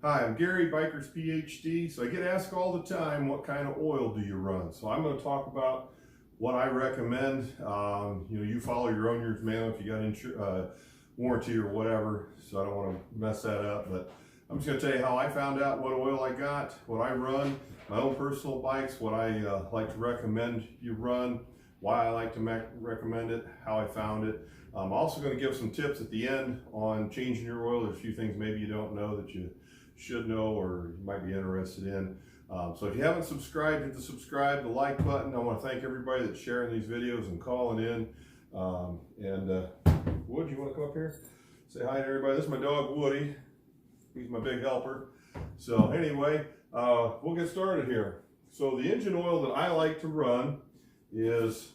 Hi, I'm Gary, Biker's PhD. So I get asked all the time, what kind of oil do you run? So I'm going to talk about what I recommend. You follow your own year's manual if you got warranty or whatever. So I don't want to mess that up, but I'm just going to tell you how I found out what oil I got, what I run, my own personal bikes, what I like to recommend you run, why I like to recommend it, how I found it. I'm also going to give some tips at the end on changing your oil. There's a few things maybe you don't know that you should know or you might be interested in. So if you haven't subscribed, hit the subscribe, the like button. I want to thank everybody that's sharing these videos and calling in. Wood, you want to come up here? Say hi to everybody. This is my dog, Woody. He's my big helper. So anyway, we'll get started here. So the engine oil that I like to run is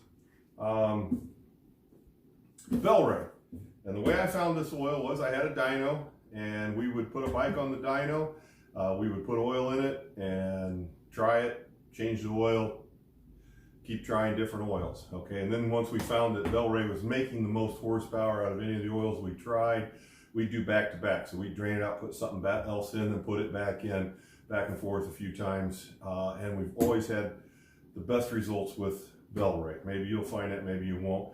Bel-ray. And the way I found this oil was I had a dyno, and we would put a bike on the dyno, we would put oil in it and try it, change the oil, keep trying different oils, okay? And then once we found that Bel-ray was making the most horsepower out of any of the oils we tried, we'd do back to back. So we'd drain it out, put something else in, and put it back in, back and forth a few times. And we've always had the best results with Bel-ray. Maybe you'll find it, maybe you won't.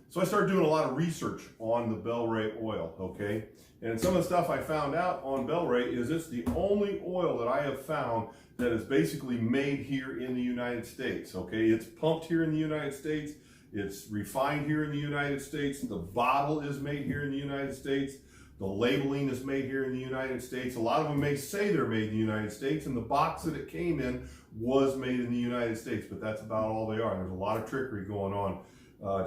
So I started doing a lot of research on the Bel-ray oil, okay? And some of the stuff I found out on Bel-ray is it's the only oil that I have found that is basically made here in the United States, okay? It's pumped here in the United States. It's refined here in the United States. The bottle is made here in the United States. The labeling is made here in the United States. A lot of them may say they're made in the United States, and the box that it came in was made in the United States, but that's about all they are. There's a lot of trickery going on.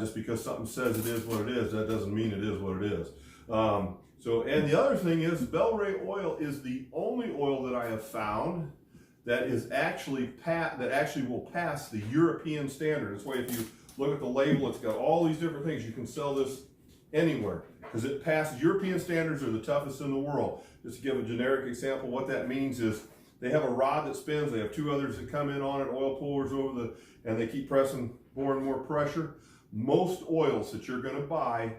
Just because something says it is what it is, that doesn't mean it is what it is. And the other thing is, Bel-ray oil is the only oil that I have found that is actually will pass the European standard. That's why if you look at the label, it's got all these different things. You can sell this anywhere because it passes European standards. Are the toughest in the world. Just to give a generic example, what that means is they have a rod that spins. They have two others that come in on it, oil pullers and they keep pressing more and more pressure. Most oils that you're going to buy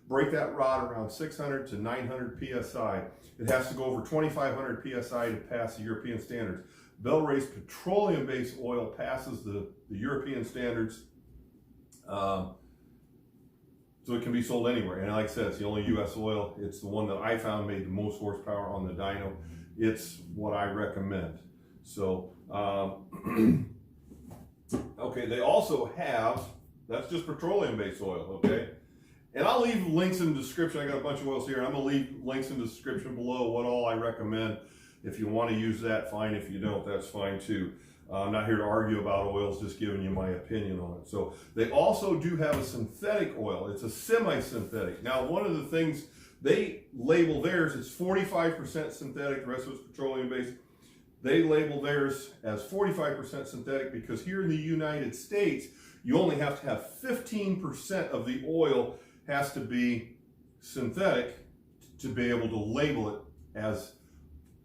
break that rod around 600 to 900 psi. It has to go over 2500 psi to pass the European standards. Bel-ray's petroleum-based oil passes the European standards, so it can be sold anywhere. And like I said, it's the only U.S. oil. It's the one that I found made the most horsepower on the dyno. It's what I recommend. So, okay, they also have. That's just petroleum-based oil, okay? And I'll leave links in the description. I got a bunch of oils here. I'm gonna leave links in the description below what all I recommend. If you want to use that, fine. If you don't, that's fine too. I'm not here to argue about oils, just giving you my opinion on it. So they also do have a synthetic oil. It's a semi-synthetic. Now, one of the things they label theirs, it's 45% synthetic, the rest of it's petroleum-based. They label theirs as 45% synthetic because here in the United States, you only have to have 15% of the oil has to be synthetic to be able to label it as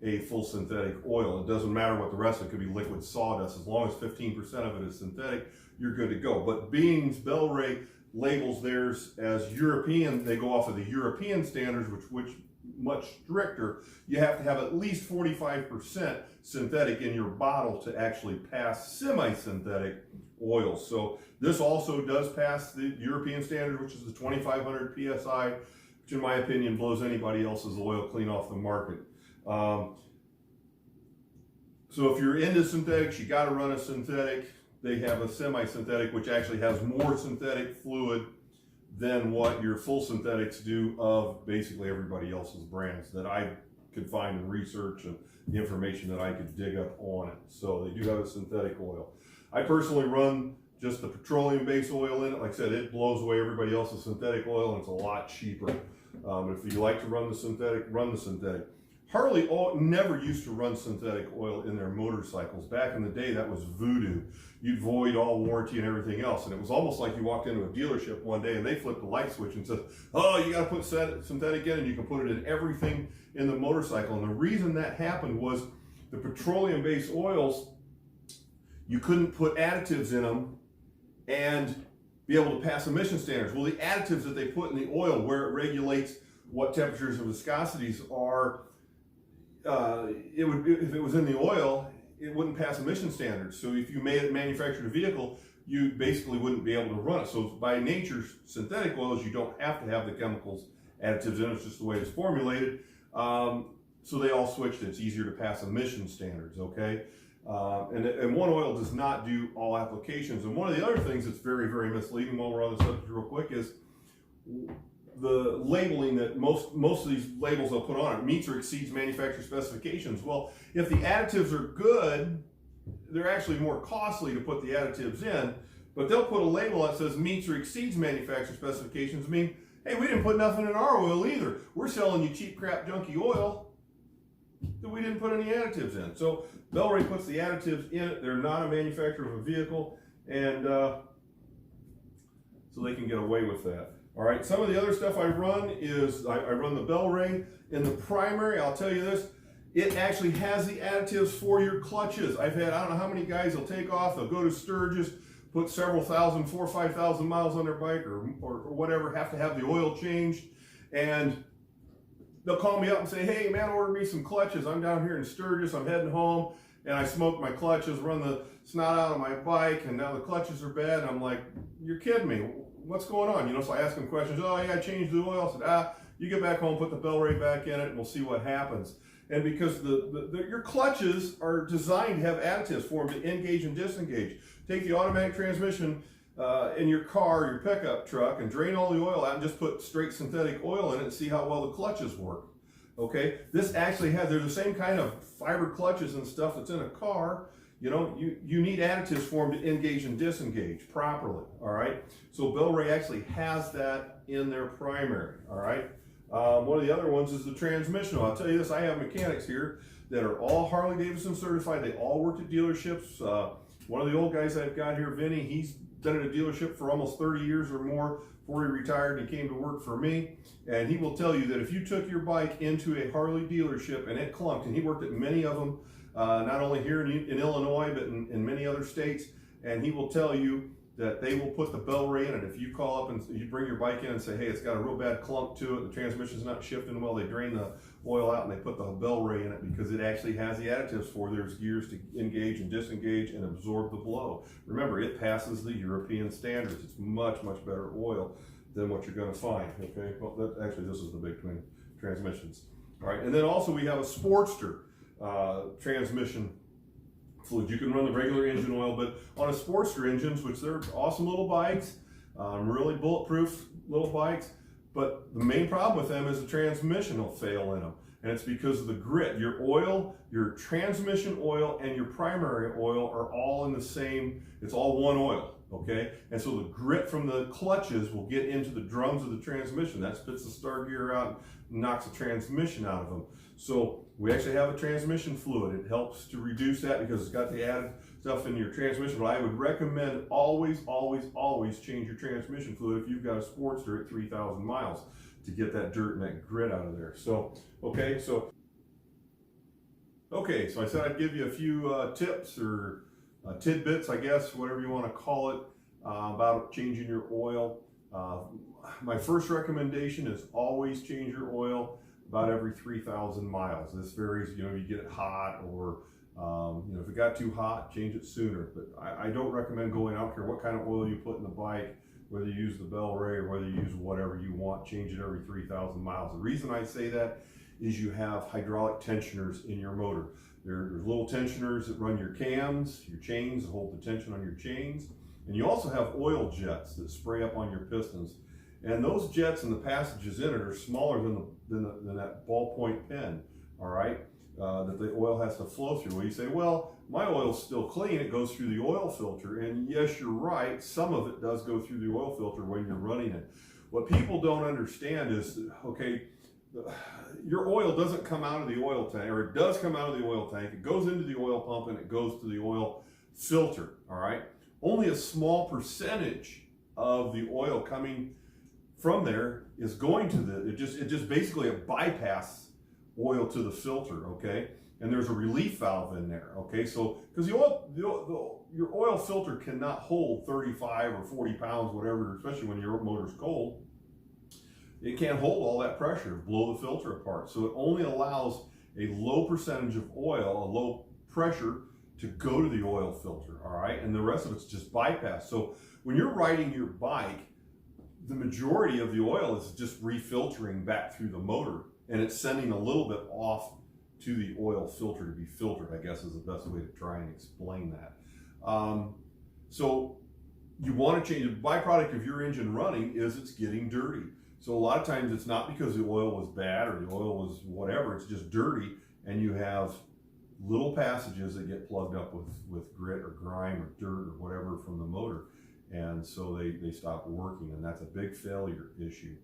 a full synthetic oil. It doesn't matter what the rest of it could be, liquid sawdust. As long as 15% of it is synthetic, you're good to go. But being Bel-ray labels theirs as European, they go off of the European standards, which much stricter. You have to have at least 45% synthetic in your bottle to actually pass semi-synthetic oils. So this also does pass the European standard, which is the 2500 psi, which in my opinion blows anybody else's oil clean off the market. So if you're into synthetics, you got to run a synthetic. They have a semi-synthetic, which actually has more synthetic fluid than what your full synthetics do of basically everybody else's brands that I could find in research and the information that I could dig up on it. So they do have a synthetic oil. I personally run just the petroleum-based oil in it. Like I said, it blows away everybody else's synthetic oil, and it's a lot cheaper. If you like to run the synthetic, run the synthetic. Harley never used to run synthetic oil in their motorcycles. Back in the day, that was voodoo. You'd void all warranty and everything else. And it was almost like you walked into a dealership one day and they flipped the light switch and said, oh, you got to put synthetic in, and you can put it in everything in the motorcycle. And the reason that happened was the petroleum-based oils, you couldn't put additives in them and be able to pass emission standards. Well, the additives that they put in the oil, where it regulates what temperatures and viscosities are, it would, if it was in the oil, it wouldn't pass emission standards. So if you manufactured a vehicle, you basically wouldn't be able to run it. So by nature, synthetic oils, you don't have to have the chemicals, additives in it. It's just the way it's formulated. So they all switched. It's easier to pass emission standards, okay? And one oil does not do all applications. And one of the other things that's very, very misleading, while we're on the subject real quick, is the labeling that most of these labels they'll put on it, meets or exceeds manufacturer specifications. Well, if the additives are good, they're actually more costly to put the additives in, but they'll put a label that says meets or exceeds manufacturer specifications. I mean, hey, we didn't put nothing in our oil either. We're selling you cheap, crap, junky oil that we didn't put any additives in. So Bel-ray puts the additives in it. They're not a manufacturer of a vehicle, and so they can get away with that. All right, some of the other stuff I run is, I run the Bel-ray. In the primary, I'll tell you this, it actually has the additives for your clutches. I've had, I don't know how many guys will take off, they'll go to Sturgis, put several thousand, 4,000 or 5,000 miles on their bike or whatever, have to have the oil changed, and they'll call me up and say, hey man, order me some clutches. I'm down here in Sturgis, I'm heading home, and I smoked my clutches, run the snot out of my bike, and now the clutches are bad. And I'm like, you're kidding me, what's going on? You know, so I ask them questions. Oh yeah, I changed the oil. I said, you get back home, put the Bel-ray back in it, and we'll see what happens. And because your clutches are designed to have additives for them to engage and disengage. Take the automatic transmission in your car, your pickup truck, and drain all the oil out and just put straight synthetic oil in it and see how well the clutches work. Okay, this actually has, they're the same kind of fiber clutches and stuff that's in a car. You know, you need additives for them to engage and disengage properly, all right? So Bel-ray actually has that in their primary, all right? One of the other ones is the transmission. I'll tell you this, I have mechanics here that are all Harley-Davidson certified. They all worked at dealerships. One of the old guys I've got here, Vinny, he's been at a dealership for almost 30 years or more before he retired and he came to work for me. And he will tell you that if you took your bike into a Harley dealership and it clunked, and he worked at many of them, not only here in Illinois, but in many other states, and he will tell you that they will put the Bel-ray in it. If you call up and you bring your bike in and say, hey, it's got a real bad clunk to it, the transmission's not shifting well, they drain the oil out and they put the Bel-ray in it because it actually has the additives for there's gears to engage and disengage and absorb the blow. Remember, it passes the European standards. It's much, much better oil than what you're gonna find, okay? Well, actually, this is the big twin transmissions. All right, and then also we have a Sportster transmission fluid. You can run the regular engine oil, but on a Sportster engines, which they're awesome little bikes, really bulletproof little bikes, but the main problem with them is the transmission will fail in them. And it's because of the grit. Your oil, your transmission oil and your primary oil are all in the same, it's all one oil, okay? And so the grit from the clutches will get into the drums of the transmission. That spits the star gear out and knocks the transmission out of them. So we actually have a transmission fluid. It helps to reduce that because it's got the added stuff in your transmission. But I would recommend always, always, always change your transmission fluid if you've got a Sportster at 3,000 miles to get that dirt and that grit out of there. So, okay, so I said I'd give you a few tips or tidbits, I guess, whatever you want to call it, about changing your oil. My first recommendation is always change your oil about every 3,000 miles. This varies, you know, you get it hot or, you know, if it got too hot, change it sooner. But I don't recommend going, I don't care what kind of oil you put in the bike, whether you use the Bel-ray or whether you use whatever you want, change it every 3,000 miles. The reason I say that is you have hydraulic tensioners in your motor. There's little tensioners that run your cams, your chains, that hold the tension on your chains. And you also have oil jets that spray up on your pistons. And those jets and the passages in it are smaller than that ballpoint pen, all right, that the oil has to flow through. Well, you say, well, my oil's still clean, it goes through the oil filter. And yes, you're right, some of it does go through the oil filter when you're running it. What people don't understand is, okay, your oil doesn't come out of the oil tank, or it does come out of the oil tank, it goes into the oil pump and it goes to the oil filter, all right? Only a small percentage of the oil coming from there is going to it just basically a bypass oil to the filter, okay? And there's a relief valve in there, okay? So, because your oil filter cannot hold 35 or 40 pounds, whatever, especially when your motor's cold. It can't hold all that pressure, blow the filter apart. So it only allows a low percentage of oil, a low pressure to go to the oil filter, all right? And the rest of it's just bypass. So when you're riding your bike, the majority of the oil is just refiltering back through the motor, and it's sending a little bit off to the oil filter to be filtered, I guess is the best way to try and explain that. So you want to change, the byproduct of your engine running is it's getting dirty. So a lot of times it's not because the oil was bad or the oil was whatever, it's just dirty, and you have little passages that get plugged up with grit or grime or dirt or whatever from the motor. And so they stop working, and that's a big failure issue.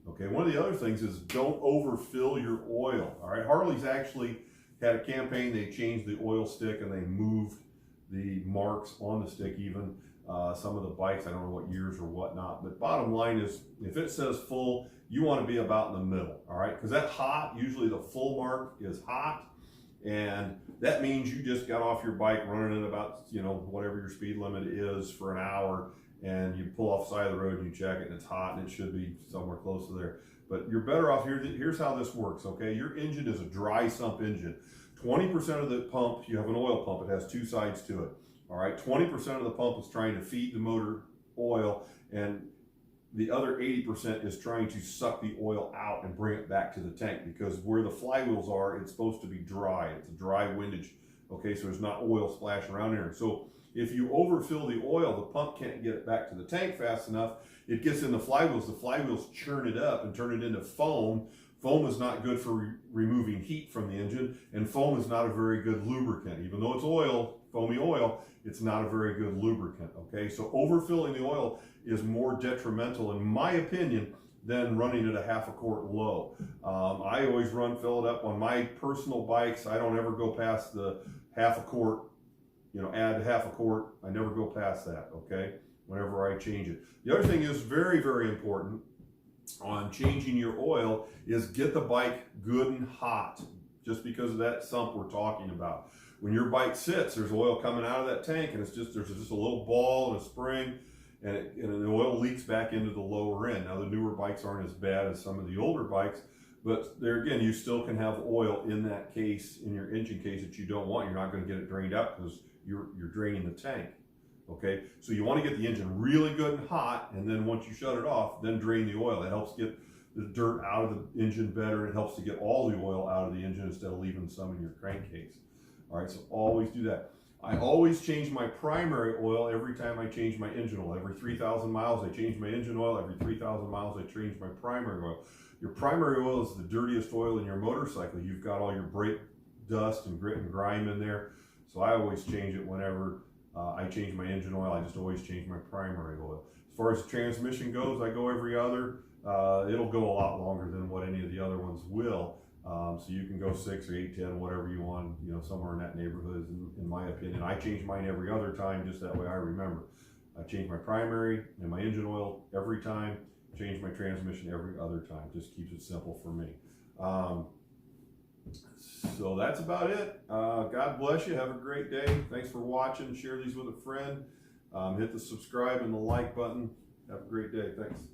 Okay, one of the other things is don't overfill your oil. All right, Harley's actually had a campaign. They changed the oil stick and they moved the marks on the stick even. Some of the bikes, I don't know what years or whatnot, but bottom line is if it says full, you want to be about in the middle, all right? Because that hot, usually the full mark is hot, and that means you just got off your bike running at about, you know, whatever your speed limit is for an hour, and you pull off the side of the road and you check it and it's hot and it should be somewhere close to there. But you're better off here. Here's how this works, okay? Your engine is a dry sump engine. 20% of the pump, you have an oil pump, it has two sides to it. All right, 20% of the pump is trying to feed the motor oil, and the other 80% is trying to suck the oil out and bring it back to the tank, because where the flywheels are, it's supposed to be dry. It's a dry windage, okay? So there's not oil splashing around there. So if you overfill the oil, the pump can't get it back to the tank fast enough. It gets in the flywheels churn it up and turn it into foam. Foam is not good for removing heat from the engine, and foam is not a very good lubricant. Even though it's oil, foamy oil, it's not a very good lubricant, okay? So overfilling the oil is more detrimental, in my opinion, than running at a half a quart low. I always fill it up on my personal bikes. I don't ever go past the half a quart, you know, add half a quart. I never go past that, okay? Whenever I change it. The other thing is very, very important on changing your oil is get the bike good and hot, just because of that sump we're talking about. When your bike sits, there's oil coming out of that tank, and there's just a little ball and a spring, and the oil leaks back into the lower end. Now the newer bikes aren't as bad as some of the older bikes, but there again, you still can have oil in that case, in your engine case, that you don't want. You're not going to get it drained out because you're draining the tank. Okay, so you want to get the engine really good and hot, and then once you shut it off, then drain the oil. That helps get the dirt out of the engine better. It helps to get all the oil out of the engine instead of leaving some in your crankcase. All right, so always do that. I always change my primary oil every time I change my engine oil. Every 3,000 miles, I change my engine oil. Every 3,000 miles, I change my primary oil. Your primary oil is the dirtiest oil in your motorcycle. You've got all your brake dust and grit and grime in there. So I always change it whenever I change my engine oil. I just always change my primary oil. As far as the transmission goes, I go every other. It'll go a lot longer than what any of the other ones will. So you can go 6 or 8, 10, whatever you want, you know, somewhere in that neighborhood, in my opinion. I change mine every other time, just that way I remember. I change my primary and my engine oil every time, change my transmission every other time. Just keeps it simple for me. So that's about it. God bless you. Have a great day. Thanks for watching. Share these with a friend. Hit the subscribe and the like button. Have a great day. Thanks.